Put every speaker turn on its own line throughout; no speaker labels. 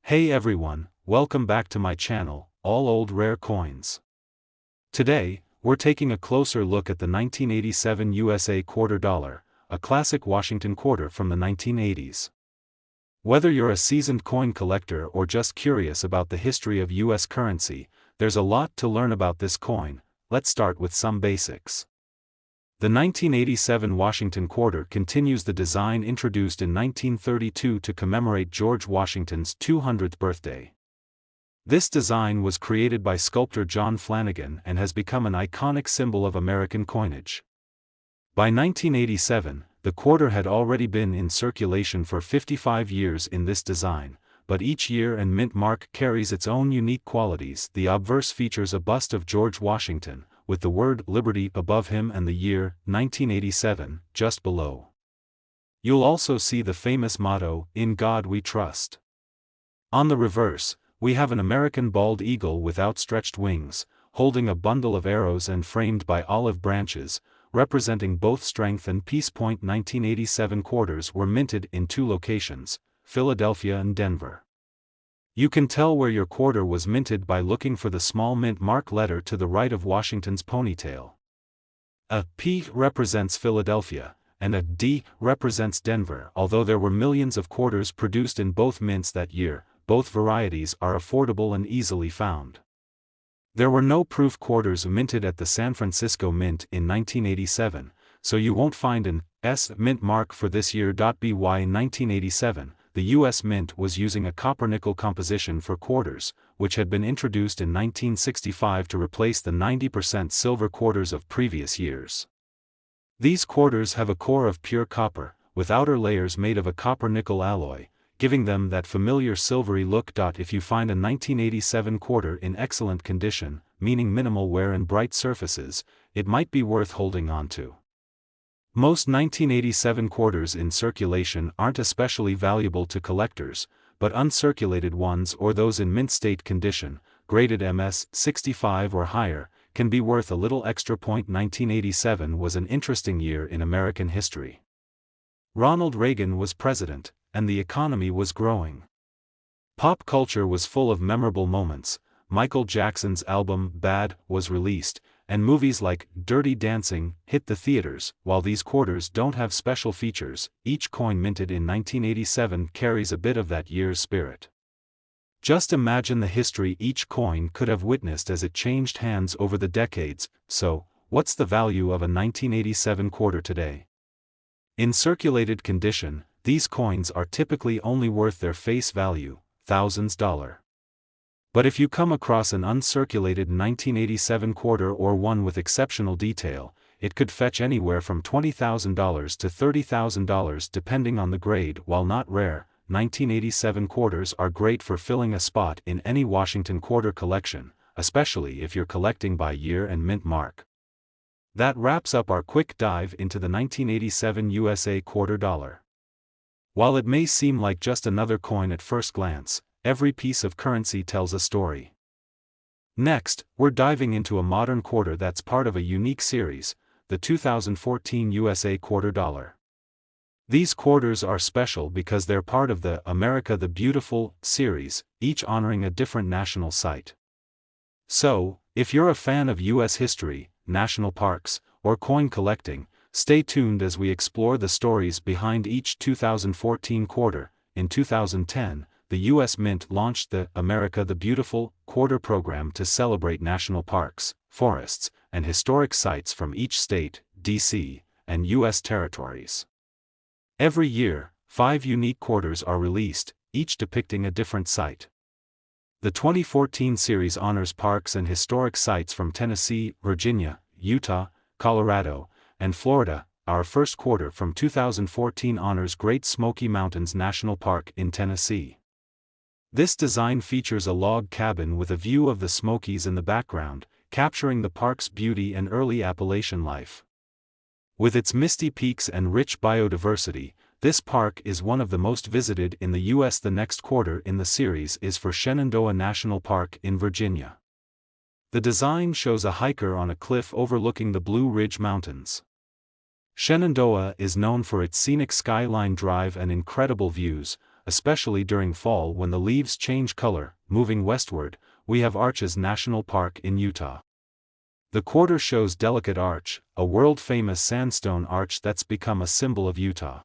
Hey everyone, welcome back to my channel, All Old Rare Coins. Today, we're taking a closer look at the 1987 USA quarter dollar, a classic Washington quarter from the 1980s. Whether you're a seasoned coin collector or just curious about the history of US currency, there's a lot to learn about this coin. Let's start with some basics. The 1987 Washington quarter continues the design introduced in 1932 to commemorate George Washington's 200th birthday. This design was created by sculptor John Flanagan and has become an iconic symbol of American coinage. By 1987, the quarter had already been in circulation for 55 years in this design, but each year and mint mark carries its own unique qualities. The obverse features a bust of George Washington, with the word Liberty above him and the year, 1987, just below. You'll also see the famous motto, "In God We Trust." On the reverse, we have an American bald eagle with outstretched wings, holding a bundle of arrows and framed by olive branches, representing both strength and peace. 1987 quarters were minted in two locations, Philadelphia and Denver. You can tell where your quarter was minted by looking for the small mint mark letter to the right of Washington's ponytail. A P represents Philadelphia, and a D represents Denver. Although there were millions of quarters produced in both mints that year, both varieties are affordable and easily found. There were no proof quarters minted at the San Francisco Mint in 1987, so you won't find an S mint mark for this year. By 1987, the U.S. Mint was using a copper-nickel composition for quarters, which had been introduced in 1965 to replace the 90% silver quarters of previous years. These quarters have a core of pure copper, with outer layers made of a copper-nickel alloy, giving them that familiar silvery look. If you find a 1987 quarter in excellent condition, meaning minimal wear and bright surfaces, it might be worth holding on to. Most 1987 quarters in circulation aren't especially valuable to collectors, but uncirculated ones or those in mint state condition, graded MS 65 or higher, can be worth a little extra. 1987 was an interesting year in American history. Ronald Reagan was president, and the economy was growing. Pop culture was full of memorable moments. Michael Jackson's album Bad was released, and movies like Dirty Dancing hit the theaters. While these quarters don't have special features, each coin minted in 1987 carries a bit of that year's spirit. Just imagine the history each coin could have witnessed as it changed hands over the decades. So, what's the value of a 1987 quarter today? In circulated condition, these coins are typically only worth their face value, thousands dollars. But if you come across an uncirculated 1987 quarter or one with exceptional detail, it could fetch anywhere from $20,000 to $30,000 depending on the grade. While not rare, 1987 quarters are great for filling a spot in any Washington quarter collection, especially if you're collecting by year and mint mark. That wraps up our quick dive into the 1987 USA quarter dollar. While it may seem like just another coin at first glance, every piece of currency tells a story. Next, we're diving into a modern quarter that's part of a unique series, the 2014 USA quarter dollar. These quarters are special because they're part of the America the Beautiful series, each honoring a different national site. So, if you're a fan of US history, national parks, or coin collecting, stay tuned as we explore the stories behind each 2014 quarter. In 2010, the U.S. Mint launched the America the Beautiful quarter program to celebrate national parks, forests, and historic sites from each state, D.C., and U.S. territories. Every year, 5 unique quarters are released, each depicting a different site. The 2014 series honors parks and historic sites from Tennessee, Virginia, Utah, Colorado, and Florida. Our first quarter from 2014 honors Great Smoky Mountains National Park in Tennessee. This design features a log cabin with a view of the Smokies in the background, capturing the park's beauty and early Appalachian life. With its misty peaks and rich biodiversity, this park is one of the most visited in the U.S. The next quarter in the series is for Shenandoah National Park in Virginia. The design shows a hiker on a cliff overlooking the Blue Ridge Mountains. Shenandoah is known for its scenic Skyline Drive and incredible views, especially during fall when the leaves change color. Moving westward, we have Arches National Park in Utah. The quarter shows Delicate Arch, a world-famous sandstone arch that's become a symbol of Utah.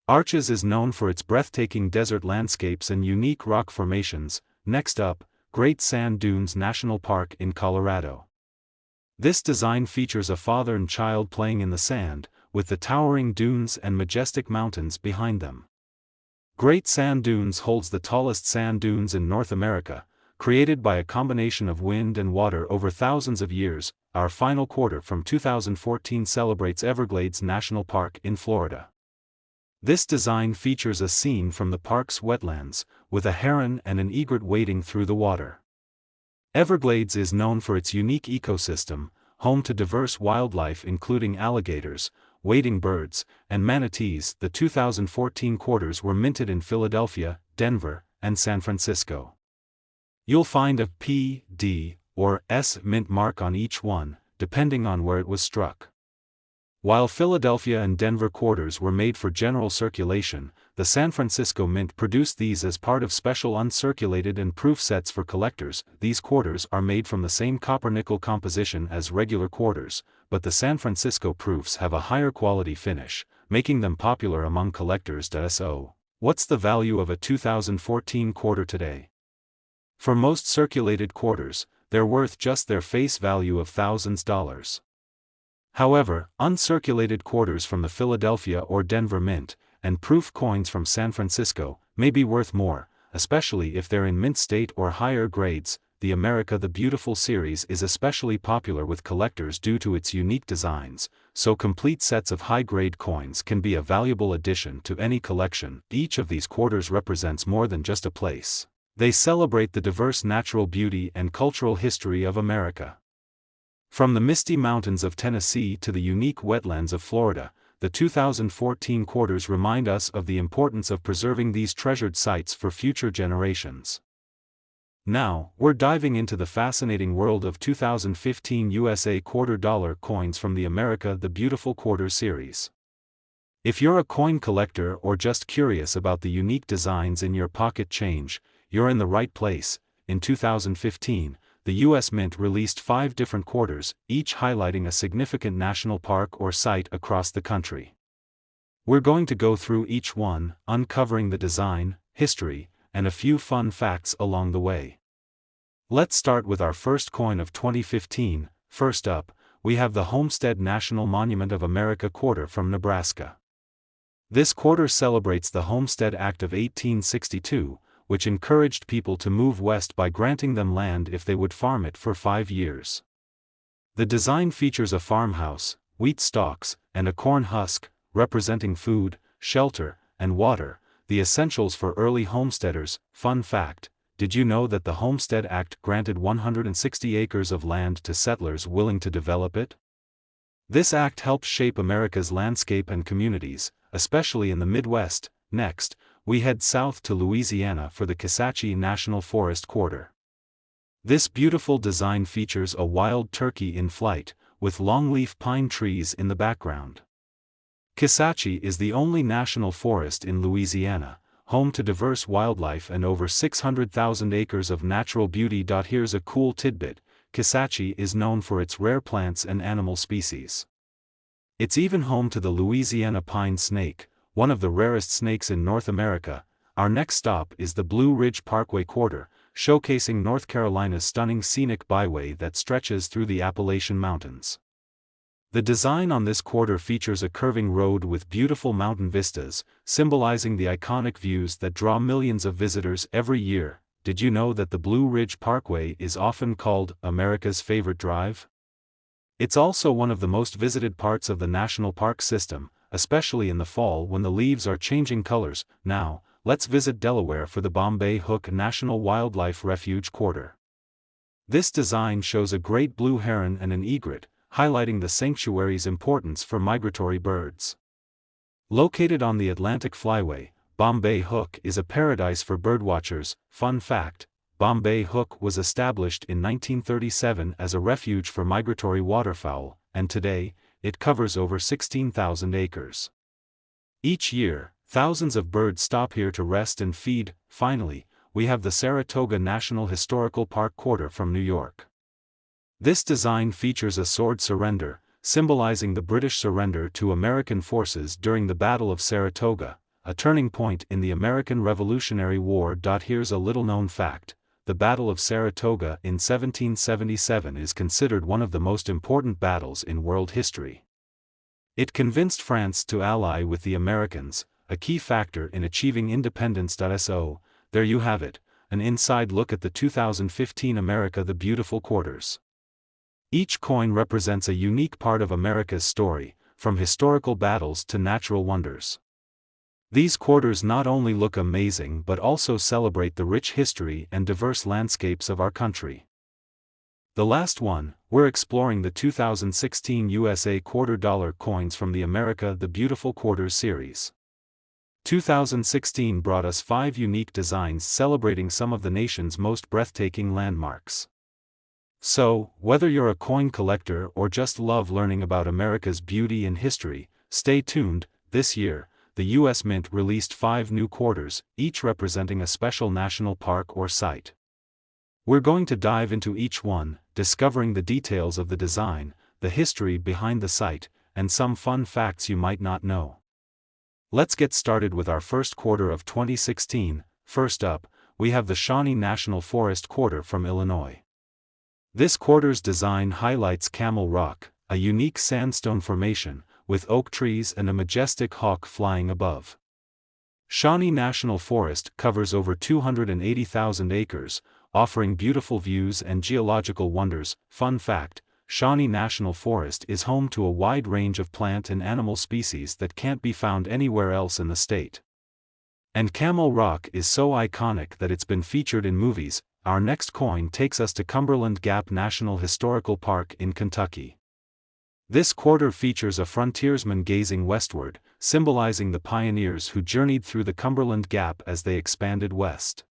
Arches is known for its breathtaking desert landscapes and unique rock formations. Next up, Great Sand Dunes National Park in Colorado. This design features a father and child playing in the sand, with the towering dunes and majestic mountains behind them. Great Sand Dunes holds the tallest sand dunes in North America, created by a combination of wind and water over thousands of years. Our final quarter from 2014 celebrates Everglades National Park in Florida. This design features a scene from the park's wetlands, with a heron and an egret wading through the water. Everglades is known for its unique ecosystem, home to diverse wildlife including alligators, wading birds, and manatees. The 2014 quarters were minted in Philadelphia, Denver, and San Francisco. You'll find a P, D, or S mint mark on each one, depending on where it was struck. While Philadelphia and Denver quarters were made for general circulation, the San Francisco Mint produced these as part of special uncirculated and proof sets for collectors. These quarters are made from the same copper-nickel composition as regular quarters, but the San Francisco proofs have a higher quality finish, making them popular among collectors. So, what's the value of a 2014 quarter today? For most circulated quarters, they're worth just their face value of thousands of dollars. However, uncirculated quarters from the Philadelphia or Denver Mint, and proof coins from San Francisco, may be worth more, especially if they're in mint state or higher grades. The America the Beautiful series is especially popular with collectors due to its unique designs, so complete sets of high-grade coins can be a valuable addition to any collection. Each of these quarters represents more than just a place. They celebrate the diverse natural beauty and cultural history of America. From the misty mountains of Tennessee to the unique wetlands of Florida, the 2014 quarters remind us of the importance of preserving these treasured sites for future generations. Now, we're diving into the fascinating world of 2015 USA quarter-dollar coins from the America the Beautiful Quarter series. If you're a coin collector or just curious about the unique designs in your pocket change, you're in the right place. In 2015, the U.S. Mint released 5 different quarters, each highlighting a significant national park or site across the country. We're going to go through each one, uncovering the design, history, and a few fun facts along the way. Let's start with our first coin of 2015. First up, we have the Homestead National Monument of America quarter from Nebraska. This quarter celebrates the Homestead Act of 1862, which encouraged people to move west by granting them land if they would farm it for 5 years. The design features a farmhouse, wheat stalks, and a corn husk, representing food, shelter, and water, the essentials for early homesteaders. Fun fact: did you know that the Homestead Act granted 160 acres of land to settlers willing to develop it? This act helped shape America's landscape and communities, especially in the Midwest. Next, we head south to Louisiana for the Kisatchie National Forest quarter. This beautiful design features a wild turkey in flight, with longleaf pine trees in the background. Kisatchie is the only national forest in Louisiana, home to diverse wildlife and over 600,000 acres of natural beauty. Here's a cool tidbit: Kisatchie is known for its rare plants and animal species. It's even home to the Louisiana pine snake, one of the rarest snakes in North America. Our next stop is the Blue Ridge Parkway quarter, showcasing North Carolina's stunning scenic byway that stretches through the Appalachian Mountains. The design on this quarter features a curving road with beautiful mountain vistas, symbolizing the iconic views that draw millions of visitors every year. Did you know that the Blue Ridge Parkway is often called America's favorite drive? It's also one of the most visited parts of the national park system, especially in the fall when the leaves are changing colors. Now, let's visit Delaware for the Bombay Hook National Wildlife Refuge quarter. This design shows a great blue heron and an egret, highlighting the sanctuary's importance for migratory birds. Located on the Atlantic Flyway, Bombay Hook is a paradise for birdwatchers. Fun fact: Bombay Hook was established in 1937 as a refuge for migratory waterfowl, and today, it covers over 16,000 acres. Each year, Thousands of birds stop here to rest and feed. Finally, we have the Saratoga National Historical Park quarter from New York. This design features a sword surrender, symbolizing the British surrender to American forces during the Battle of Saratoga, a turning point in the American Revolutionary War. Here's a little-known fact: the Battle of Saratoga in 1777 is considered one of the most important battles in world history. It convinced France to ally with the Americans, a key factor in achieving independence. So, there you have it, an inside look at the 2015 America the Beautiful quarters. Each coin represents a unique part of America's story, from historical battles to natural wonders. These quarters not only look amazing but also celebrate the rich history and diverse landscapes of our country. The last one, we're exploring the 2016 USA $quarter coins from the America the Beautiful Quarters series. 2016 brought us 5 unique designs celebrating some of the nation's most breathtaking landmarks. So, whether you're a coin collector or just love learning about America's beauty and history, stay tuned. This year, the U.S. Mint released 5 new quarters, each representing a special national park or site. We're going to dive into each one, discovering the details of the design, the history behind the site, and some fun facts you might not know. Let's get started with our first quarter of 2016. First up, we have the Shawnee National Forest quarter from Illinois. This quarter's design highlights Camel Rock, a unique sandstone formation, with oak trees and a majestic hawk flying above. Shawnee National Forest covers over 280,000 acres, offering beautiful views and geological wonders. Fun fact: Shawnee National Forest is home to a wide range of plant and animal species that can't be found anywhere else in the state. And Camel Rock is so iconic that it's been featured in movies. Our next coin takes us to Cumberland Gap National Historical Park in Kentucky. This quarter features a frontiersman gazing westward, symbolizing the pioneers who journeyed through the Cumberland Gap as they expanded west.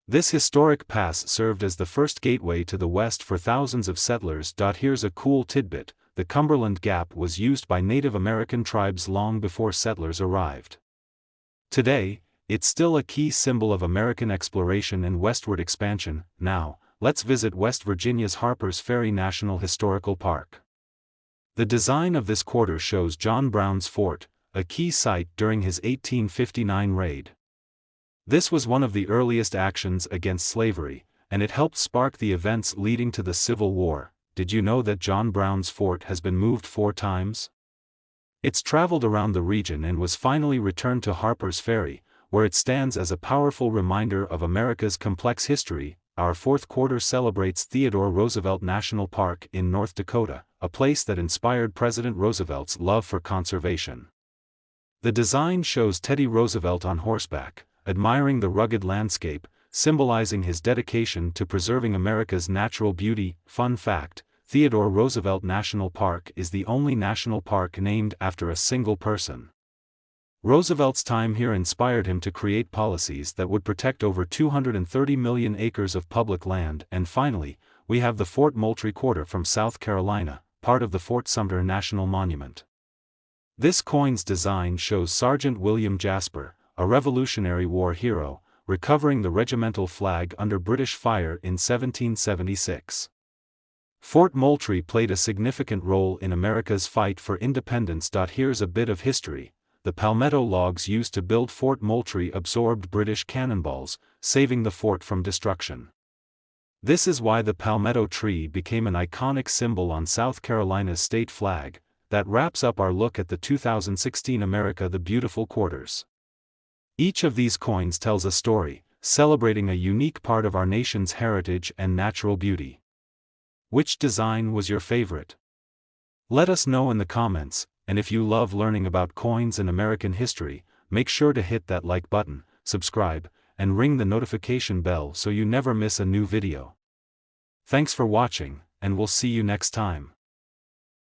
This historic pass served as the first gateway to the west for thousands of settlers. Here's a cool tidbit: the Cumberland Gap was used by Native American tribes long before settlers arrived. Today, it's still a key symbol of American exploration and westward expansion. Now, let's visit West Virginia's Harper's Ferry National Historical Park. The design of this quarter shows John Brown's fort, a key site during his 1859 raid. This was one of the earliest actions against slavery, and it helped spark the events leading to the Civil War. Did you know that John Brown's fort has been moved 4 times? It's traveled around the region and was finally returned to Harper's Ferry, where it stands as a powerful reminder of America's complex history. Our fourth quarter celebrates Theodore Roosevelt National Park in North Dakota, a place that inspired President Roosevelt's love for conservation. The design shows Teddy Roosevelt on horseback, admiring the rugged landscape, symbolizing his dedication to preserving America's natural beauty. Fun fact: Theodore Roosevelt National Park is the only national park named after a single person. Roosevelt's time here inspired him to create policies that would protect over 230 million acres of public land. And finally, we have the Fort Moultrie quarter from South Carolina, part of the Fort Sumter National Monument. This coin's design shows Sergeant William Jasper, a Revolutionary War hero, recovering the regimental flag under British fire in 1776. Fort Moultrie played a significant role in America's fight for independence. Here's a bit of history: the palmetto logs used to build Fort Moultrie absorbed British cannonballs, saving the fort from destruction. This is why the palmetto tree became an iconic symbol on South Carolina's state flag. That wraps up our look at the 2016 America the Beautiful quarters. Each of these coins tells a story, celebrating a unique part of our nation's heritage and natural beauty. Which design was your favorite? Let us know in the comments, and if you love learning about coins and American history, make sure to hit that like button, subscribe, and ring the notification bell so you never miss a new video. Thanks for watching, and we'll see you next time.